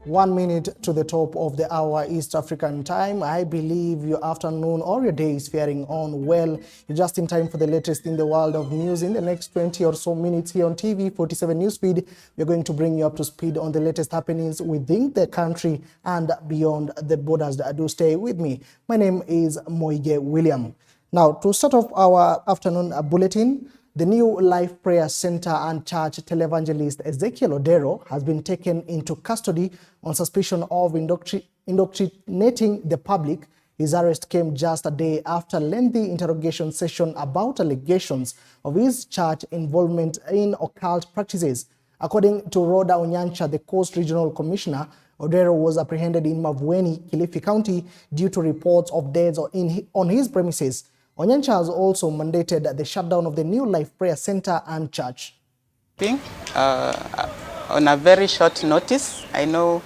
1 minute to the top of the hour East African time. I believe your afternoon or your day is faring on well. You're just in time for the latest in the world of news. In the next 20 or so minutes here on TV 47 Newsfeed, we're going to bring you up to speed on the latest happenings within the country and beyond the borders. Do stay with me. My name is Moige William. Now, to start off our afternoon bulletin, the New Life Prayer Center and Church televangelist EZEKIEL Odero has been taken into custody on suspicion of indoctrinating the public. His arrest came just a day after a lengthy interrogation session about allegations of his church involvement in occult practices. According to Rhoda Onyancha, the Coast Regional Commissioner, Odero was apprehended in Mavueni, Kilifi County due to reports of deaths on his premises. Onyancha has also mandated the shutdown of the New Life Prayer Center and Church. On a very short notice, I know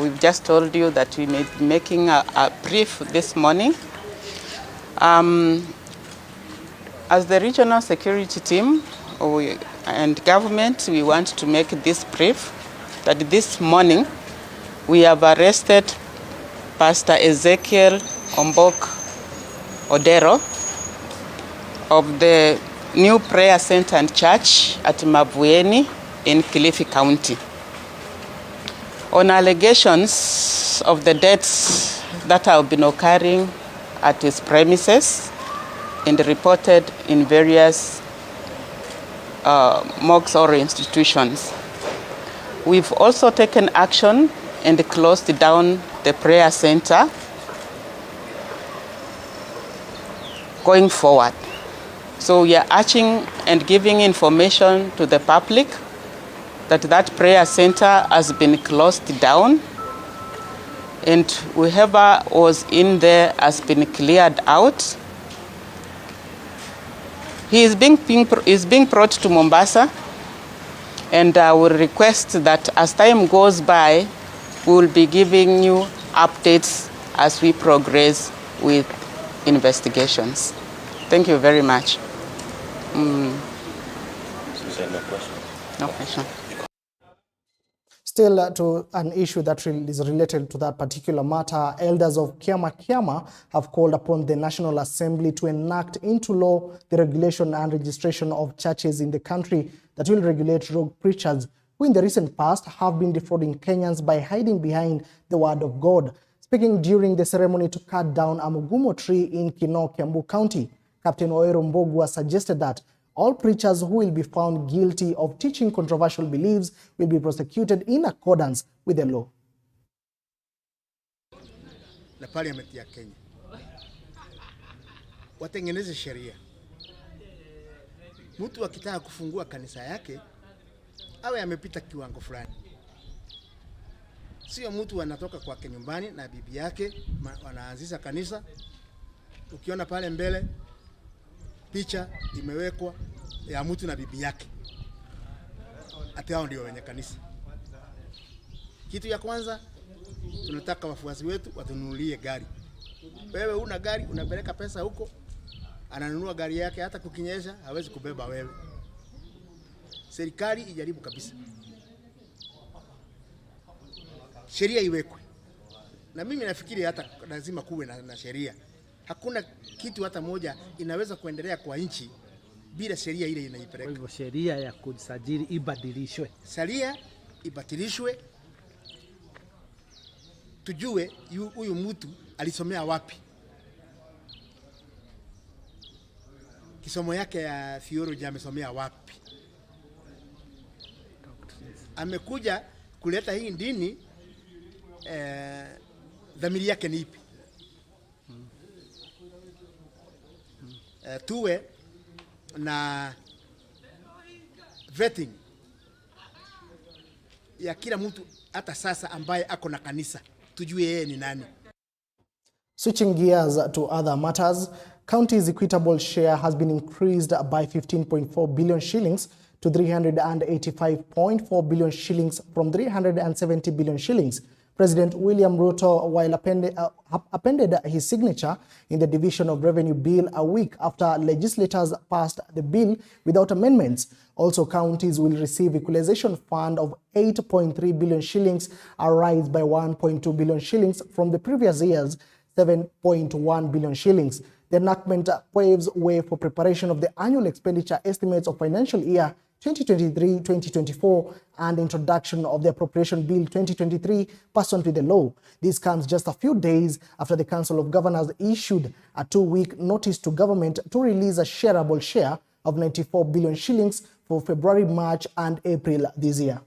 we've just told you that we may be making a brief this morning. As the regional security team and government, we want to make this brief that this morning we have arrested Pastor EZEKIEL Odero of the New Prayer Center and Church at Mavueni in Kilifi County on allegations of the deaths that have been occurring at his premises and reported in various mosques or institutions. We've also taken action and closed down the prayer center going forward. So we are urging and giving information to the public that that prayer center has been closed down and whoever was in there has been cleared out. He is being brought to Mombasa, and I will request that as time goes by, we will be giving you updates as we progress with investigations. Thank you very much. No question. No question. Still to an issue that is related to that particular matter, elders of Kiama have called upon the National Assembly to enact into law the regulation and registration of churches in the country that will regulate rogue preachers who in the recent past have been defrauding Kenyans by hiding behind the word of God. Speaking during the ceremony to cut down a mugumo tree in Kino, Kiambu County, Captain Oero Mbogwa suggested that all preachers who will be found guilty of teaching controversial beliefs will be prosecuted in accordance with the law. Na parliament ya Kenya watengeneze sheria. Mtu akitaka kufungua kanisa yake awe amepita kiwango fulani. Sio mtu anatoka kwake nyumbani na bibi yake wanaanzisha kanisa. Ukiona pale mbele picha imewekwa ya mtu na bibi yake. Ati hao ndio wenye kanisa. Kitu ya kwanza tunataka wafuasi wetu watununulie gari. Wewe una gari, unapeleka pesa huko, ananunua gari yake, hata kukinyesha hawezi kubeba wewe. Serikali ijaribu kabisa. Sheria iwekwe. Na mimi nafikiri hata lazima kuwe na sheria. Hakuna kitu hata moja inaweza kuendelea kwa nchi bila sheria ile inaipeleka. Kwa hivyo sheria ya kusajili ibadilishwe. Sheria ibadilishwe. Tujue huyu mtu alisomea wapi. Kisomo yake ya theology amesomea wapi. Amekuja kuleta hii dini dhamiri yake ni ipi? Tuwe na vetting ya kila mtu hata sasa ambaye ako na kanisa, tujue yeye ni nani. Switching gears to other matters, county's equitable share has been increased by 15.4 billion shillings to 385.4 billion shillings from 370 billion shillings. President William Ruto, while appended his signature in the Division of Revenue Bill a week after legislators passed the bill without amendments. Also, counties will receive equalization fund of 8.3 billion shillings, a rise by 1.2 billion shillings from the previous year's 7.1 billion shillings. The enactment paves way for preparation of the annual expenditure estimates of financial year 2023-2024 and introduction of the Appropriation Bill 2023 pursuant to the law. This comes just a few days after the Council of Governors issued a 2-week notice to government to release a shareable share of 94 billion shillings for February, March and April this year.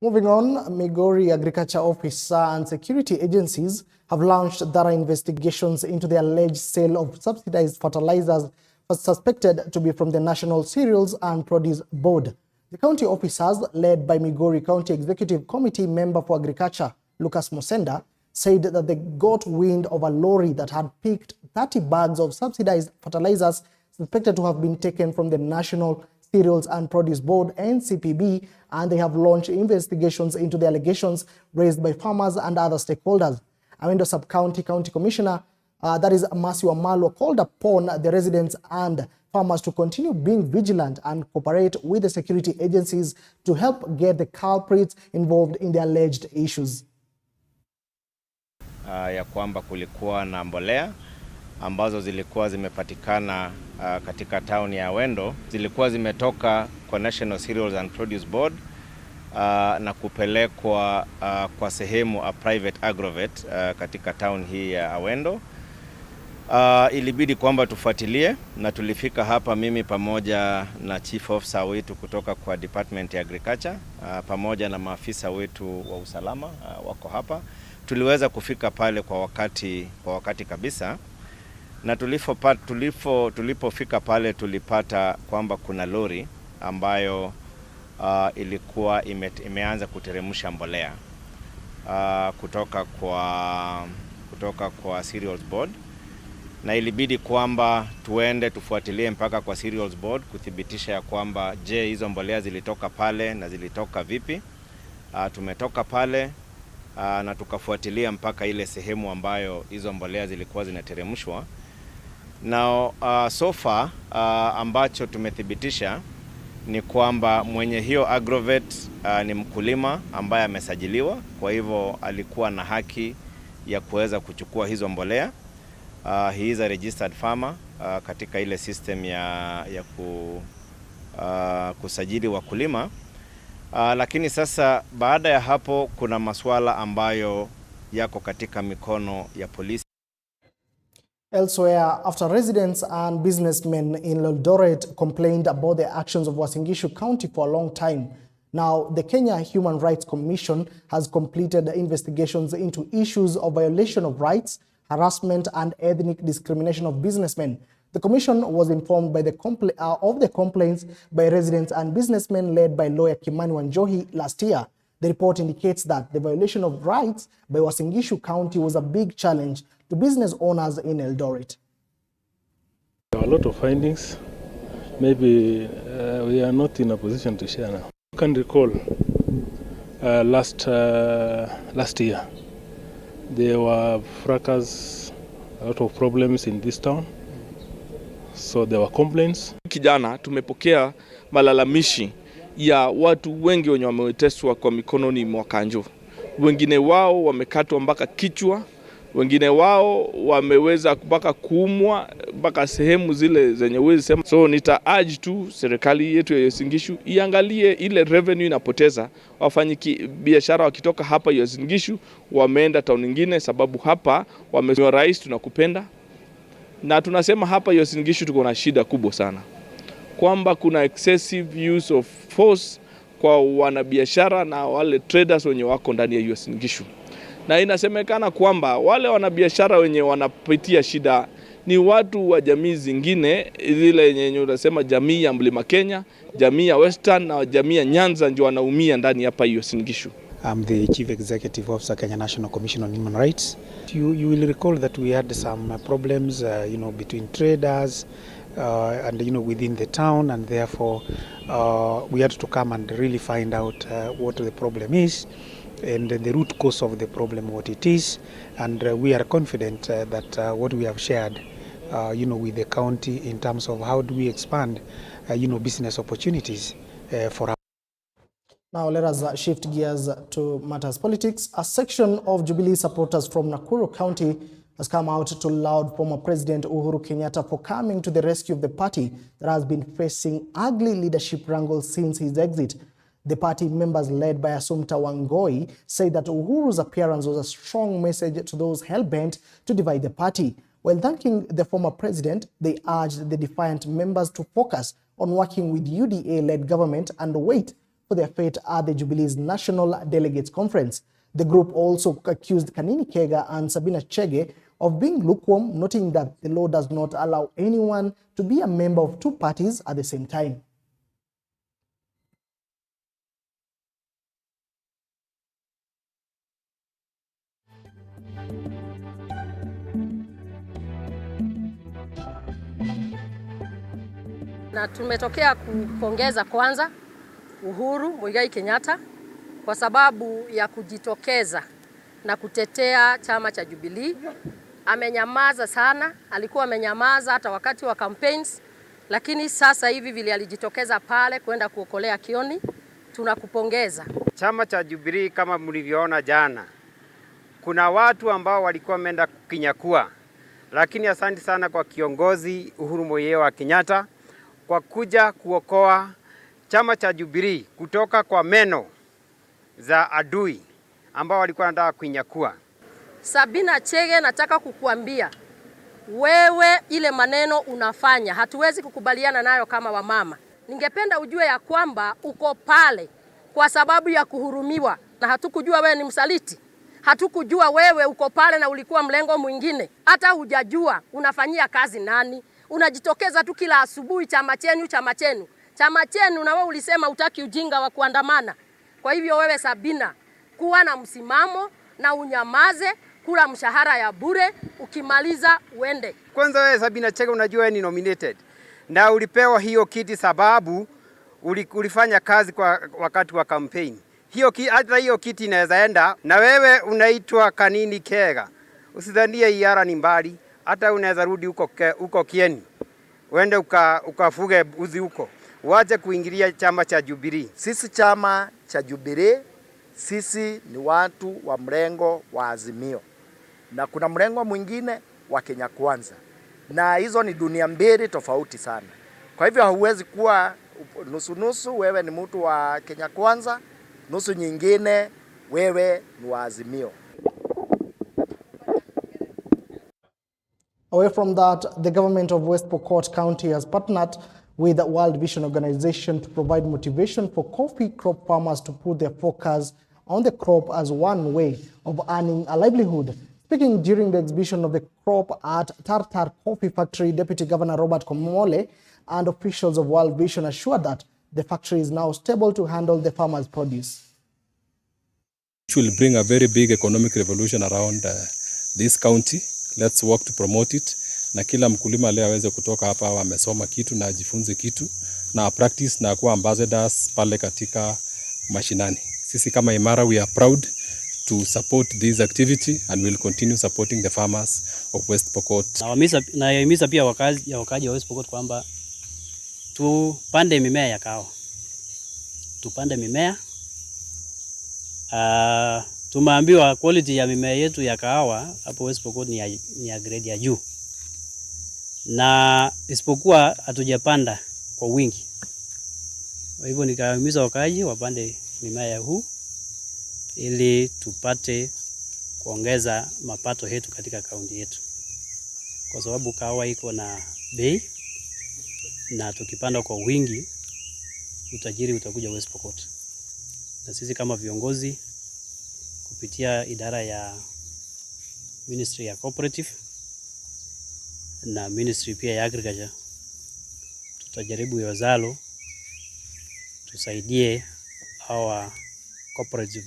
Moving on, Migori Agriculture Officer and security agencies have launched thorough investigations into the alleged sale of subsidized fertilizers suspected to be from the National Cereals and Produce Board. The county officers, led by Migori County Executive Committee member for Agriculture, Lucas Mosenda, said that they got wind of a lorry that had picked 30 bags of subsidized fertilizers suspected to have been taken from the National Cereals and Produce Board (NCPB), and they have launched investigations into the allegations raised by farmers and other stakeholders. Awendo Sub-County County Commissioner, that is Matthew Amalo, called upon the residents and farmers to continue being vigilant and cooperate with the security agencies to help get the culprits involved in the alleged issues. Ya kwamba kulikuwa na mbolea ambazo zilikuwa zimepatikana katika town ya Awendo, zilikuwa zimetoka kwa National Cereals and Produce Board na kupelekwa kwa sehemu a private agrovet katika town hii ya Awendo. Ilibidi kwamba tufuatilie na tulifika hapa, mimi pamoja na chief officer wetu kutoka kwa Department ya Agriculture pamoja na maafisa wetu wa usalama wako hapa. Tuliweza kufika pale kwa wakati kabisa, na tulipofika pale tulipata kwamba kuna lori ambayo ilikuwa imeanza kuteremsha mbolea kutoka kwa Cereals Board, na ilibidi kwamba tufuatilie mpaka kwa Cereals Board kuthibitisha ya kwamba je, hizo mbolea zilitoka pale na zilitoka vipi. Tumetoka pale na tukafuatilia mpaka ile sehemu ambayo hizo mbolea zilikuwa zinateremshwa. Now so far ambacho tumethibitisha ni kwamba mwenye hiyo agrovet ni mkulima ambaye amesajiliwa, kwa hivyo alikuwa na haki ya kuweza kuchukua hizo mbolea. He is a registered farmer katika ile system ya kusajili wakulima. Lakini sasa baada ya hapo kuna masuala ambayo yako katika mikono ya polisi. Elsewhere, after residents and businessmen in Eldoret complained about the actions of Uasin Gishu County for a long time, now the Kenya Human Rights Commission has completed investigations into issues of violation of rights, harassment and ethnic discrimination of businessmen. The commission was informed by of the complaints by residents and businessmen led by lawyer Kimani Wanjohi last year. The report indicates that the violation of rights by Uasin Gishu County was a big challenge to business owners in Eldoret. There are a lot of findings. Maybe we are not in a position to share now. You can recall last year there were fracas, a lot of problems in this town. So there were complaints. Kijana tumepokea malalamishi ya watu wengi wenye wameteswa kwa mikononi mwa kanjo. Wengine wao wamekatwa mpaka kichwa, wengine wao wameweza mpaka kuumwa mpaka sehemu zile zenye uwezi sema. So nita-urge tu serikali yetu ya Uasin Gishu iangalie ile revenue inapoteza. Wafanyiki biashara wakitoka hapa Uasin Gishu wameenda town nyingine, sababu hapa wamesema rais tunakupenda. Na tunasema hapa Uasin Gishu tuko na shida kubwa sana, kwamba kuna excessive use of force kwa wanabiashara na wale traders wenye wako ndani ya Uasin Gishu. Na inasemekana kwamba wale wanabiashara wenye wanapitia shida ni watu wa jamii zingine, zile yenye unasema jamii ya Mlima Kenya, jamii ya Western na jamii ya Nyanza ndio wanaumia ndani hapa Uasin Gishu. I'm the Chief Executive Officer, Kenya National Commission on Human Rights. You will recall that we had some problems, between traders and within the town, and therefore we had to come and really find out what the problem is and the root cause of the problem, what it is, and we are confident that what we have shared, with the county in terms of how do we expand, business opportunities for our. Now let us shift gears to matters politics. A section of Jubilee supporters from Nakuru County has come out to laud former President Uhuru Kenyatta for coming to the rescue of the party that has been facing ugly leadership wrangles since his exit. The party members, led by Assumpta Wangoi, say that Uhuru's appearance was a strong message to those hell-bent to divide the party. While thanking the former president, they urged the defiant members to focus on working with UDA-led government and wait for their fate at the Jubilee's National Delegates Conference. The group also accused Kanini Kega and Sabina Chege of being lukewarm, noting that the law does not allow anyone to be a member of two parties at the same time. Na tumetokea kupongeza kwanza Uhuru Muigai Kenyatta kwa sababu ya kujitokeza na kutetea chama cha Jubilee. Amenyamaza sana, alikuwa amenyamaza hata wakati wa campaigns, lakini sasa hivi vile alijitokeza pale kwenda kuokolea Kioni, tunakupongeza. Chama cha Jubilee kama mlivyoona jana, kuna watu ambao walikuwa wameenda kukinyakua, lakini asante sana kwa kiongozi Uhuru Muigai Kenyatta kwa kuja kuokoa chama cha Jubilee kutoka kwa meno za adui ambao walikuwa wanataka kuinyakua. Sabina Chege, nataka kukuambia wewe, ile maneno unafanya hatuwezi kukubaliana nayo kama wamama. Ningependa ujue ya kwamba uko pale kwa sababu ya kuhurumiwa, na hatukujua wewe ni msaliti. Hatukujua wewe uko pale na ulikuwa mlengo mwingine. Hata hujajua unafanyia kazi nani. Unajitokeza tu kila asubuhi, chama chenu, chama chenu. Chama chenu, na wewe ulisema utaki ujinga wa kuandamana. Kwa hivyo wewe Sabina, kuwa na msimamo na unyamaze, kula mshahara ya bure, ukimaliza uende. Kwanza wewe Sabina Chege, unajua wewe ni nominated. Na ulipewa hiyo kiti sababu ulifanya kazi kwa wakati wa campaign. Hata hiyo kiti inaweza enda, na wewe unaitwa Kanini Kega. Usidhanie iara ni mbali, hata unaweza rudi huko Kieni. Uende ukafuge uzi huko. Waje kuingilia chama cha Jubilee. Sisi chama cha Jubilee, sisi ni watu wa mrengo wa Azimio. Na kuna mrengo mwingine wa Kenya Kwanza. Na hizo ni dunia mbili tofauti sana. Kwa hivyo hauwezi kuwa nusu-nusu, wewe ni mtu wa Kenya Kwanza, nusu nyingine wewe ni wa Azimio. Away from that, the government of West Pokot County has partnered with the World Vision Organization to provide motivation for coffee crop farmers to put their focus on the crop as one way of earning a livelihood. Speaking during the exhibition of the crop at Tartar Coffee Factory, Deputy Governor Robert Komole and officials of World Vision assured that the factory is now stable to handle the farmers' produce. It will bring a very big economic revolution around this county. Let's work to promote it. Na kila mkulima leo aweze kutoka hapa wamesoma kitu na ajifunze kitu na practice na kuwa ambassadors pale katika mashinani. Sisi kama Imara we are proud to support this activity and will continue supporting the farmers of West Pokot. Nahimiza pia wakazi wa West Pokot kwamba tupande mimea ya kahawa. Tupande mimea. Tumeambiwa quality ya mimea yetu ya kahawa hapo West Pokot ni ya grade ya juu. Na isipokuwa hatujapanda kwa wingi. Kwa hivyo nikahimiza wakazi wapande mimea ya huu ili tupate kuongeza mapato yetu katika kaunti yetu. Kwa sababu kahawa iko na bei na tukipanda kwa wingi utajiri utakuja West Pokot. Na sisi kama viongozi kupitia idara ya Ministry ya Cooperative na Ministry pia ya Agriculture tutajaribu iwezalo tusaidie hawa cooperative.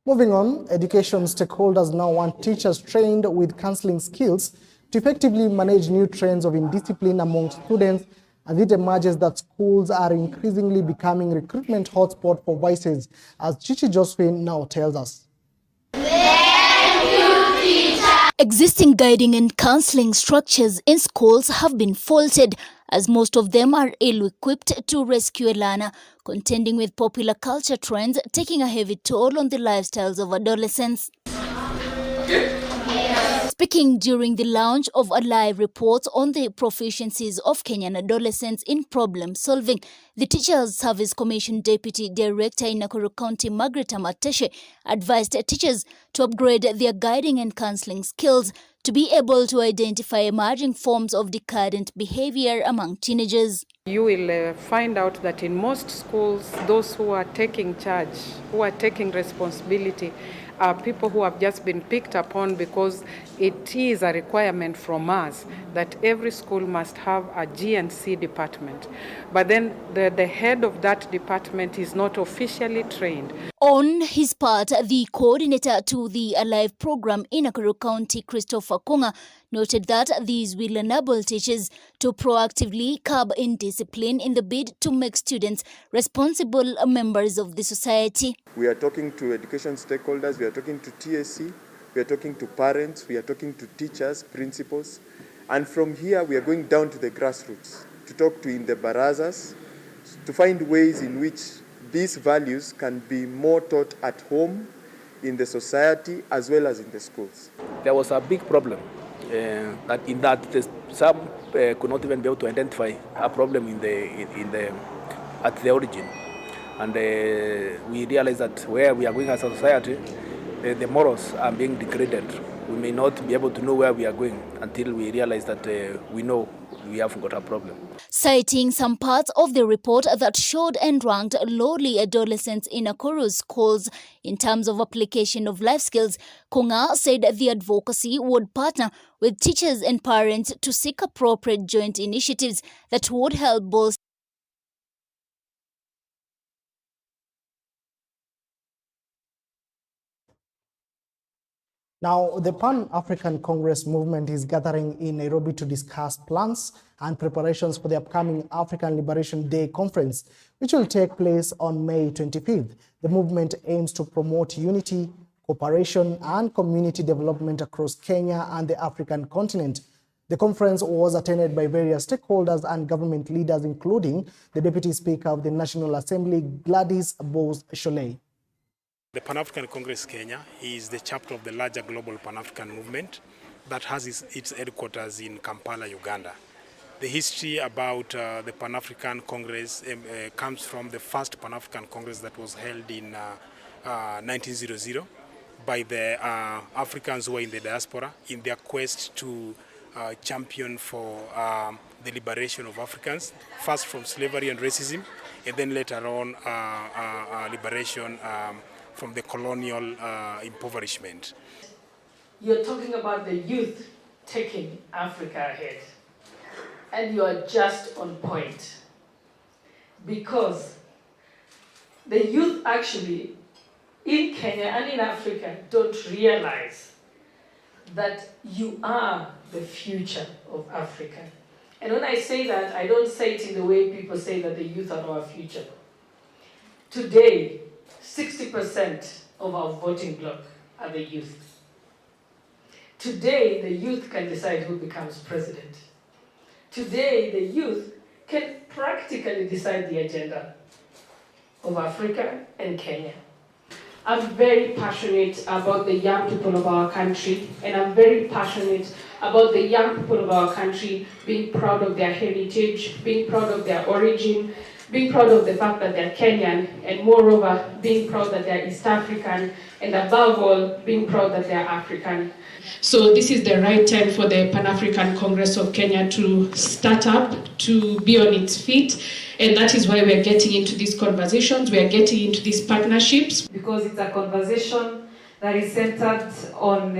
Moving on, education stakeholders now want teachers trained with counseling skills to effectively manage new trends of indiscipline among students, as it emerges that schools are increasingly becoming recruitment hotspot for vices, as Chichi Josephine now tells us. Existing guiding and counseling structures in schools have been faulted, as most of them are ill-equipped to rescue a learner, contending with popular culture trends taking a heavy toll on the lifestyles of adolescents. Speaking during the launch of a live report on the proficiencies of Kenyan adolescents in problem solving, the Teachers Service Commission Deputy Director in Nakuru County, Margaret Amateshe, advised teachers to upgrade their guiding and counseling skills to be able to identify emerging forms of decadent behavior among teenagers. You will find out that in most schools, those who are taking charge, who are taking responsibility, are people who have just been picked upon because it is a requirement from us that every school must have a G&C department. But then the head of that department is not officially trained. On his part, the coordinator to the Alive program in Nakuru County, Christopher Kunga, noted that these will enable teachers to proactively curb indiscipline in the bid to make students responsible members of the society. We are talking to education stakeholders, we are talking to TSC, we are talking to parents, we are talking to teachers, principals, and from here we are going down to the grassroots to talk to in the barazas, to find ways in which these values can be more taught at home, in the society, as well as in the schools. There was a big problem that some could not even be able to identify a problem at the origin, and we realized that where we are going as a society, the morals are being degraded. We may not be able to know where we are going until we realize that we know we have got a problem. Citing some parts of the report that showed and ranked lowly adolescents in Nakuru's schools in terms of application of life skills, Kunga said the advocacy would partner with teachers and parents to seek appropriate joint initiatives that would help bolster. Now, the Pan-African Congress movement is gathering in Nairobi to discuss plans and preparations for the upcoming African Liberation Day conference, which will take place on May 25th. The movement aims to promote unity, cooperation, and community development across Kenya and the African continent. The conference was attended by various stakeholders and government leaders, including the Deputy Speaker of the National Assembly, Gladys Bose-Sholei. The Pan-African Congress Kenya is the chapter of the larger global Pan-African movement that has its headquarters in Kampala, Uganda. The history about the Pan-African Congress comes from the first Pan-African Congress that was held in 1900 by the Africans who were in the diaspora in their quest to champion for the liberation of Africans, first from slavery and racism, and then later on liberation from the colonial impoverishment. You're talking about the youth taking Africa ahead, and you are just on point, because the youth actually in Kenya and in Africa don't realize that you are the future of Africa. And when I say that, I don't say it in the way people say that the youth are our future. Today, 60% of our voting bloc are the youth. Today, the youth can decide who becomes president. Today, the youth can practically decide the agenda of Africa and Kenya. I'm very passionate about the young people of our country, and I'm very passionate about the young people of our country being proud of their heritage, being proud of their origin, being proud of the fact that they're Kenyan, and moreover, being proud that they're East African, and above all, being proud that they're African. So this is the right time for the Pan-African Congress of Kenya to start up, to be on its feet, and that is why we are getting into these conversations, we are getting into these partnerships. Because it's a conversation that is centered on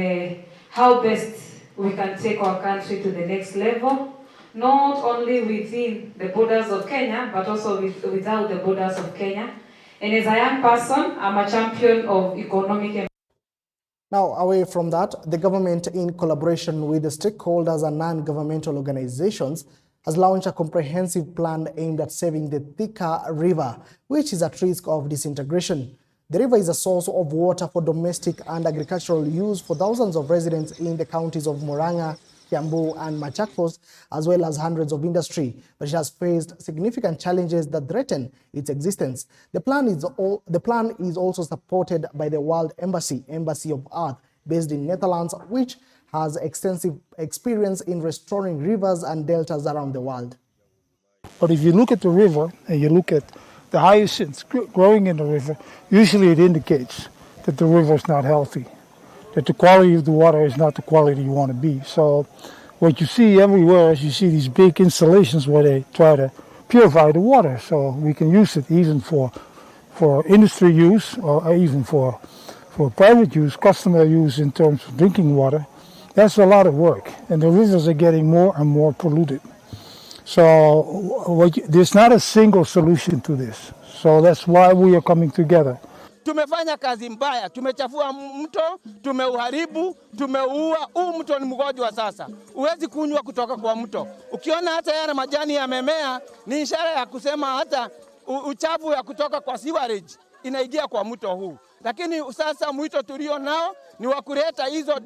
how best we can take our country to the next level, not only within the borders of Kenya, but also without the borders of Kenya. And as a young person, I'm a champion of economic. Now, away from that, the government, in collaboration with the stakeholders and non-governmental organizations, has launched a comprehensive plan aimed at saving the THIKA River, which is at risk of disintegration. The river is a source of water for domestic and agricultural use for thousands of residents in the counties of Murang'a, Kiambu and Machakos, as well as hundreds of industry, but it has faced significant challenges that threaten its existence. The plan is also supported by the World Embassy of Earth, based in Netherlands, which has extensive experience in restoring rivers and deltas around the world. But if you look at the river and you look at the hyacinths growing in the river, usually it indicates that the river is not healthy, that the quality of the water is not the quality you want to be. So what you see everywhere is you see these big installations where they try to purify the water so we can use it even for industry use or even for private use, customer use in terms of drinking water. That's a lot of work, and the rivers are getting more and more polluted. So there's not a single solution to this. So that's why we are coming together. Tumefanya kazi mbaya, tumechafua mto, tumeuharibu, tumeuua. Huu mto ni mgonjwa sasa. Huwezi kunywa kutoka kwa mto. Ukiona hata yale majani yamemea, ni ishara ya kusema hata uchafu ya kutoka kwa sewerage inaingia kwa mto huu. Lakini sasa mwito tulio nao ni wa kuleta hizo